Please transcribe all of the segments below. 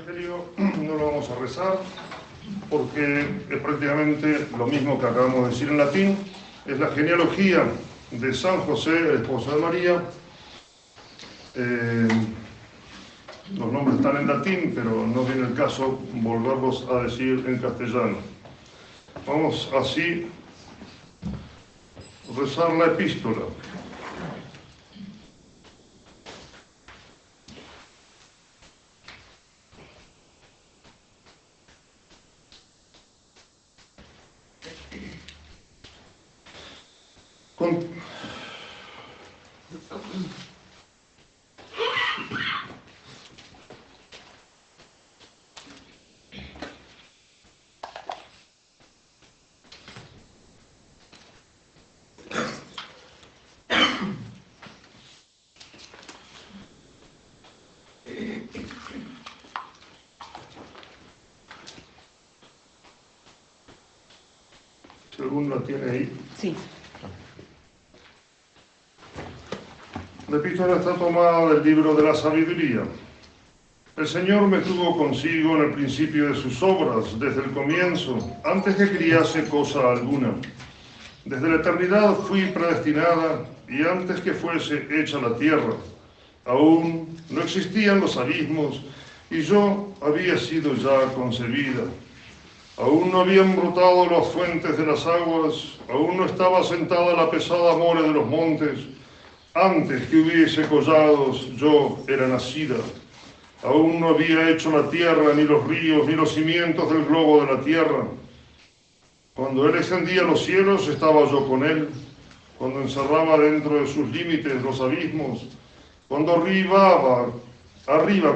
Evangelio no lo vamos a rezar porque es prácticamente lo mismo que acabamos de decir en latín. Es la genealogía de San José, el esposo de María. Los nombres están en latín, pero no viene el caso volverlos a decir en castellano. Vamos así a rezar la epístola. Si alguno la tiene ahí. Sí. La epístola está tomada del libro de la sabiduría. El Señor me tuvo consigo en el principio de sus obras, desde el comienzo, antes que criase cosa alguna. Desde la eternidad fui predestinada y antes que fuese hecha la tierra. Aún no existían los abismos y yo había sido ya concebida. Aún no habían brotado las fuentes de las aguas, aún no estaba sentada la pesada mole de los montes. Antes que hubiese collados, yo era nacida. Aún no había hecho la tierra, ni los ríos, ni los cimientos del globo de la tierra. Cuando Él extendía los cielos, estaba yo con Él. Cuando encerraba dentro de sus límites los abismos. Cuando arriba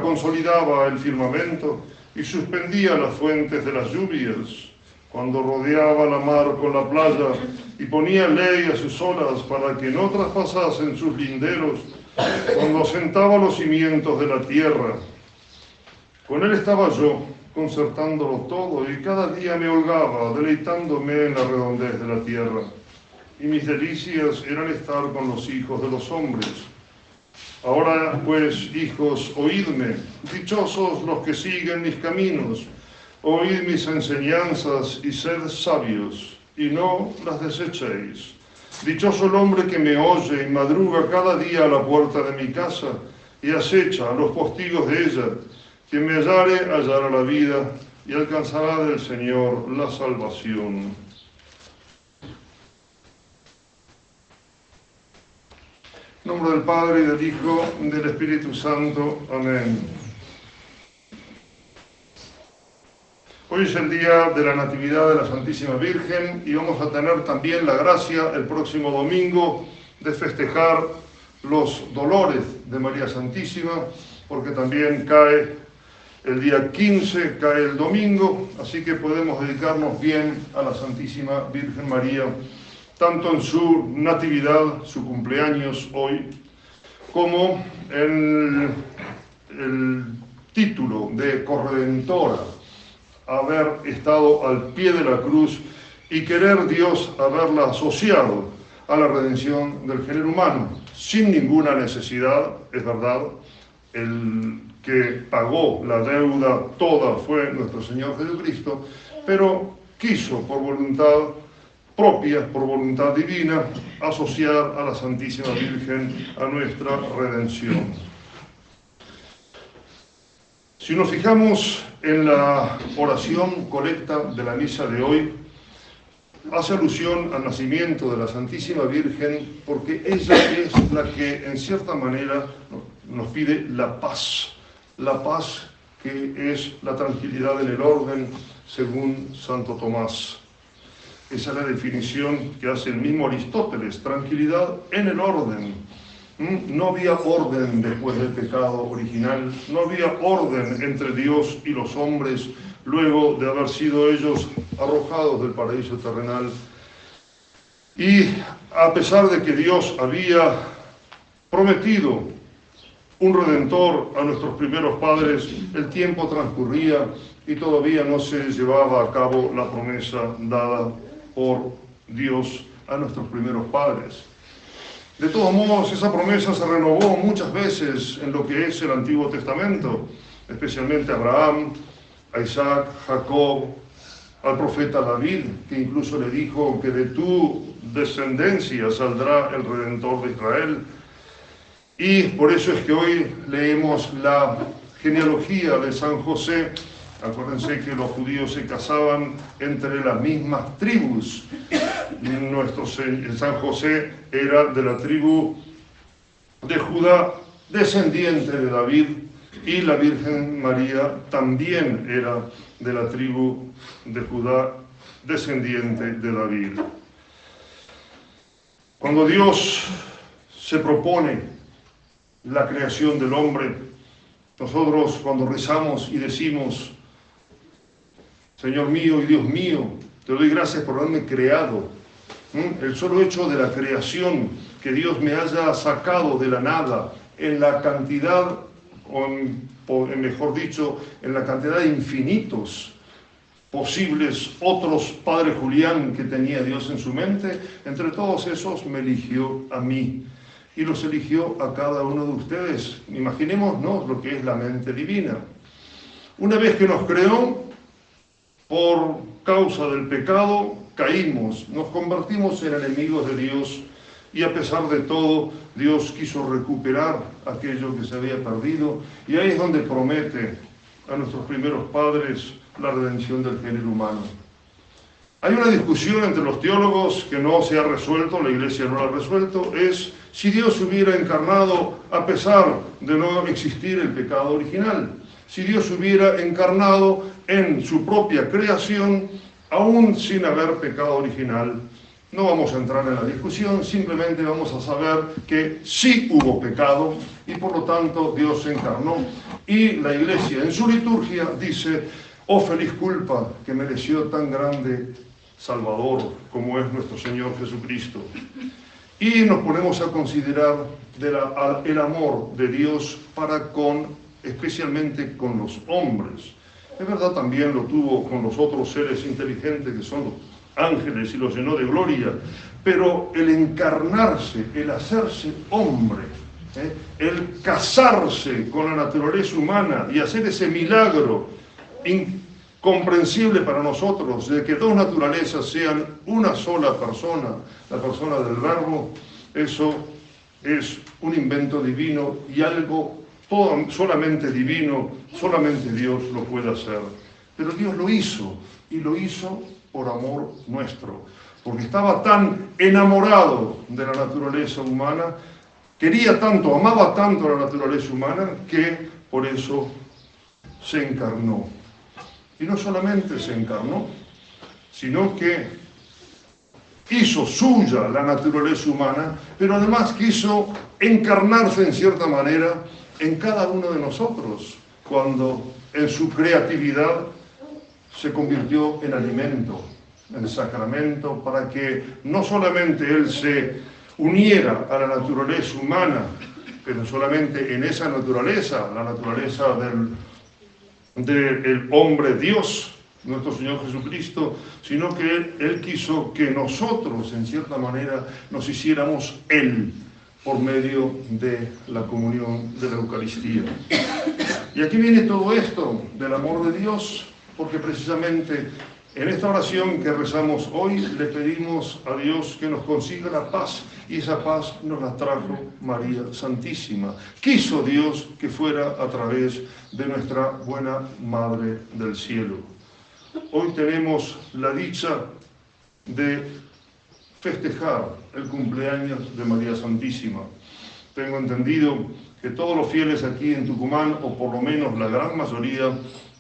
consolidaba el firmamento y suspendía las fuentes de las lluvias. Cuando rodeaba la mar con la playa y ponía ley a sus olas para que no traspasasen sus linderos. Cuando sentaba los cimientos de la tierra. Con Él estaba yo, concertándolo todo, y cada día me holgaba, deleitándome en la redondez de la tierra. Y mis delicias eran estar con los hijos de los hombres. Ahora, pues, hijos, oídme, dichosos los que siguen mis caminos, oíd mis enseñanzas y sed sabios, y no las desechéis. Dichoso el hombre que me oye y madruga cada día a la puerta de mi casa, y acecha a los postigos de ella. Quien me hallare, hallará la vida, y alcanzará del Señor la salvación. En nombre del Padre, y del Hijo, y del Espíritu Santo. Amén. Hoy es el día de la Natividad de la Santísima Virgen y vamos a tener también la gracia el próximo domingo de festejar los dolores de María Santísima, porque también cae el día 15, cae el domingo, así que podemos dedicarnos bien a la Santísima Virgen María, tanto en su natividad, su cumpleaños hoy, como en el título de corredentora, haber estado al pie de la cruz y querer Dios haberla asociado a la redención del género humano, sin ninguna necesidad, es verdad. El que pagó la deuda toda fue nuestro Señor Jesucristo, pero quiso por voluntad propia, por voluntad divina, asociar a la Santísima Virgen a nuestra redención. Si nos fijamos en la oración colecta de la misa de hoy, hace alusión al nacimiento de la Santísima Virgen porque ella es la que en cierta manera nos pide la paz que es la tranquilidad en el orden según Santo Tomás. Esa es la definición que hace el mismo Aristóteles, tranquilidad en el orden. No había orden después del pecado original, no había orden entre Dios y los hombres luego de haber sido ellos arrojados del paraíso terrenal. Y a pesar de que Dios había prometido un redentor a nuestros primeros padres, el tiempo transcurría y todavía no se llevaba a cabo la promesa dada por Dios a nuestros primeros padres. De todos modos, esa promesa se renovó muchas veces en lo que es el Antiguo Testamento. especialmente a Abraham, a Isaac, Jacob, al profeta David, que incluso le dijo que de tu descendencia saldrá el Redentor de Israel. Y por eso es que hoy leemos la genealogía de San José. Acuérdense que los judíos se casaban entre las mismas tribus. San José era de la tribu de Judá, descendiente de David, y la Virgen María también era de la tribu de Judá, descendiente de David. Cuando Dios se propone la creación del hombre, nosotros cuando rezamos y decimos: Señor mío y Dios mío, te doy gracias por haberme creado. El solo hecho de la creación, que Dios me haya sacado de la nada en la cantidad, mejor dicho, en la cantidad de infinitos posibles otros Padre Julián que tenía Dios en su mente, entre todos esos me eligió a mí y los eligió a cada uno de ustedes. Imaginémonos lo que es la mente divina. Una vez que nos creó, por causa del pecado, caímos, nos convertimos en enemigos de Dios y a pesar de todo, Dios quiso recuperar aquello que se había perdido y ahí es donde promete a nuestros primeros padres la redención del género humano. Hay una discusión entre los teólogos que no se ha resuelto, la Iglesia no la ha resuelto, es si Dios hubiera encarnado a pesar de no existir el pecado original. Si Dios hubiera encarnado en su propia creación, aún sin haber pecado original. No vamos a entrar en la discusión, simplemente vamos a saber que sí hubo pecado y por lo tanto Dios se encarnó. Y la Iglesia en su liturgia dice: oh feliz culpa que mereció tan grande Salvador como es nuestro Señor Jesucristo. Y nos ponemos a considerar el amor de Dios para especialmente con los hombres. Es verdad, también lo tuvo con los otros seres inteligentes que son los ángeles y los llenó de gloria, pero el encarnarse, el hacerse hombre, el casarse con la naturaleza humana y hacer ese milagro incomprensible para nosotros de que dos naturalezas sean una sola persona, la persona del Verbo, eso es un invento divino y algo solamente divino, solamente Dios lo puede hacer. Pero Dios lo hizo, y lo hizo por amor nuestro, porque estaba tan enamorado de la naturaleza humana, quería tanto, amaba tanto a la naturaleza humana, que por eso se encarnó. Y no solamente se encarnó, sino que hizo suya la naturaleza humana, pero además quiso encarnarse en cierta manera en cada uno de nosotros, cuando en su creatividad se convirtió en alimento, en sacramento, para que no solamente Él se uniera a la naturaleza humana, pero solamente en esa naturaleza, la naturaleza del hombre Dios, nuestro Señor Jesucristo, sino que Él quiso que nosotros, en cierta manera, nos hiciéramos Él, por medio de la comunión de la Eucaristía. Y aquí viene todo esto del amor de Dios, porque precisamente en esta oración que rezamos hoy le pedimos a Dios que nos consiga la paz, y esa paz nos la trajo María Santísima. Quiso Dios que fuera a través de nuestra buena Madre del Cielo. Hoy tenemos la dicha de festejar el cumpleaños de María Santísima. Tengo entendido que todos los fieles aquí en Tucumán, o por lo menos la gran mayoría,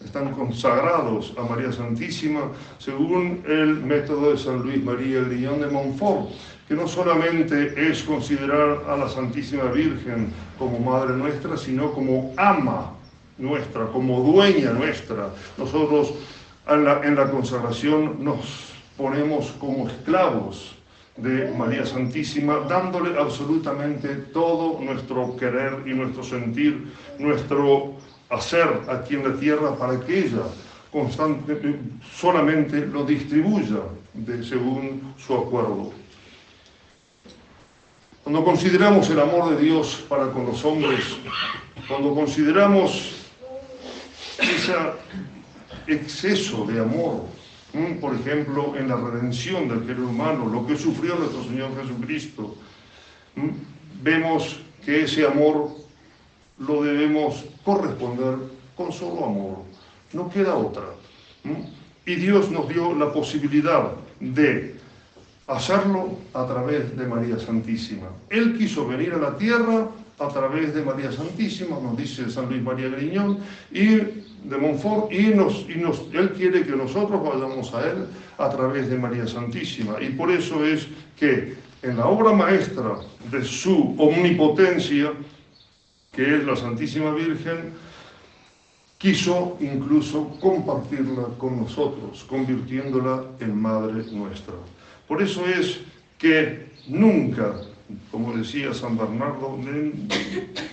están consagrados a María Santísima según el método de San Luis María Grignion de Montfort, que no solamente es considerar a la Santísima Virgen como Madre nuestra, sino como ama nuestra, como dueña nuestra. Nosotros en la consagración nos ponemos como esclavos de María Santísima, dándole absolutamente todo nuestro querer y nuestro sentir, nuestro hacer aquí en la tierra, para que ella solamente lo distribuya según su acuerdo. Cuando consideramos el amor de Dios para con los hombres, cuando consideramos ese exceso de amor, por ejemplo, en la redención del género humano, lo que sufrió nuestro Señor Jesucristo, vemos que ese amor lo debemos corresponder con solo amor, no queda otra. Y Dios nos dio la posibilidad de hacerlo a través de María Santísima. Él quiso venir a la tierra a través de María Santísima, nos dice San Luis María Griñón, y de Montfort, y Él quiere que nosotros vayamos a Él a través de María Santísima. Y por eso es que en la obra maestra de su omnipotencia, que es la Santísima Virgen, quiso incluso compartirla con nosotros, convirtiéndola en Madre nuestra. Por eso es que nunca, como decía San Bernardo,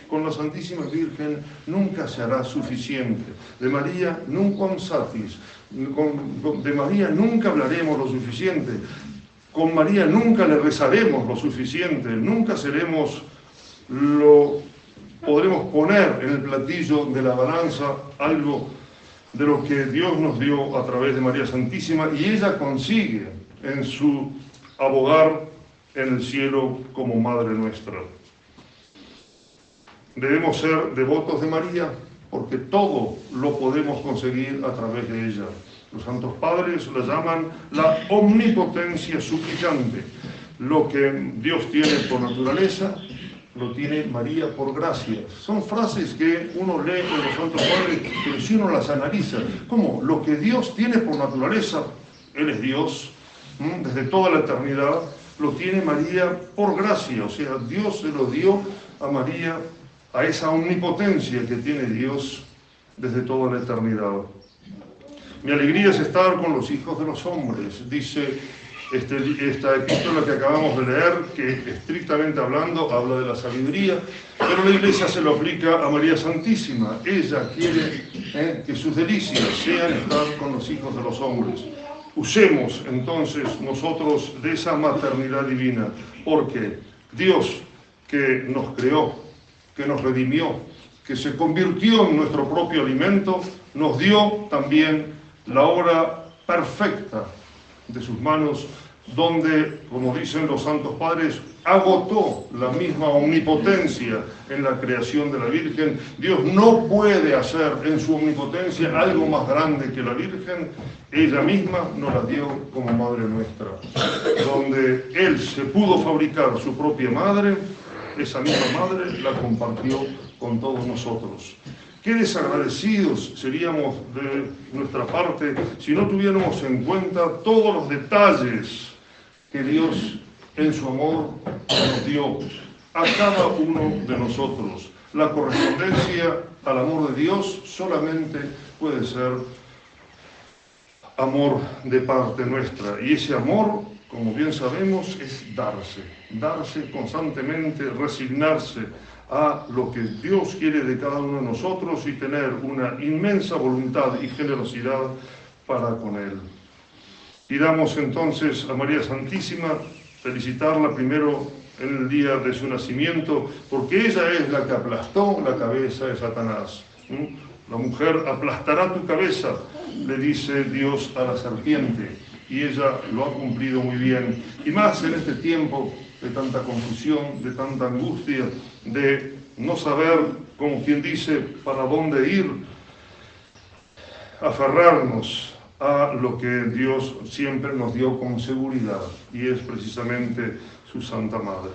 con la Santísima Virgen nunca se hará suficiente. De María nunquam satis. De María nunca hablaremos lo suficiente. Con María nunca le rezaremos lo suficiente. Nunca podremos poner en el platillo de la balanza algo de lo que Dios nos dio a través de María Santísima, y ella consigue en su abogar en el cielo como Madre nuestra. Debemos ser devotos de María porque todo lo podemos conseguir a través de ella. Los santos padres la llaman la omnipotencia suplicante. Lo que Dios tiene por naturaleza, lo tiene María por gracia. Son frases que uno lee con los santos padres, pero si uno las analiza, ¿cómo? Lo que Dios tiene por naturaleza, Él es Dios, desde toda la eternidad, lo tiene María por gracia. O sea, Dios se lo dio a María, a esa omnipotencia que tiene Dios desde toda la eternidad. Mi alegría es estar con los hijos de los hombres, dice esta epístola que acabamos de leer, que estrictamente hablando habla de la sabiduría, pero la Iglesia se lo aplica a María Santísima. Ella quiere que sus delicias sean estar con los hijos de los hombres. Usemos entonces nosotros de esa maternidad divina, porque Dios que nos creó, que nos redimió, que se convirtió en nuestro propio alimento, nos dio también la obra perfecta de sus manos, donde, como dicen los santos padres, agotó la misma omnipotencia en la creación de la Virgen. Dios no puede hacer en su omnipotencia algo más grande que la Virgen. Ella misma nos la dio como Madre nuestra. Donde Él se pudo fabricar su propia madre, esa misma madre la compartió con todos nosotros. Qué desagradecidos seríamos de nuestra parte si no tuviéramos en cuenta todos los detalles que Dios en su amor nos dio a cada uno de nosotros. La correspondencia al amor de Dios solamente puede ser amor de parte nuestra, y ese amor, como bien sabemos, es darse constantemente, resignarse a lo que Dios quiere de cada uno de nosotros y tener una inmensa voluntad y generosidad para con Él. Pidamos entonces a María Santísima, felicitarla primero en el día de su nacimiento, porque ella es la que aplastó la cabeza de Satanás. La mujer aplastará tu cabeza, le dice Dios a la serpiente, y ella lo ha cumplido muy bien. Y más en este tiempo de tanta confusión, de tanta angustia, de no saber, como quien dice, para dónde ir, aferrarnos a lo que Dios siempre nos dio con seguridad, y es precisamente su Santa Madre.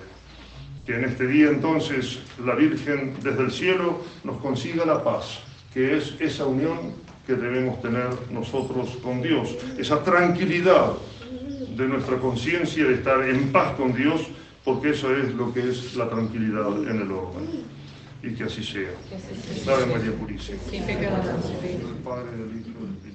Que en este día entonces la Virgen desde el cielo nos consiga la paz, que es esa unión que debemos tener nosotros con Dios, esa tranquilidad de nuestra conciencia de estar en paz con Dios, porque eso es lo que es la tranquilidad en el orden. Y que así sea. Ave María Purísima. Sin pecado Del Padre, del Hijo y del Espíritu.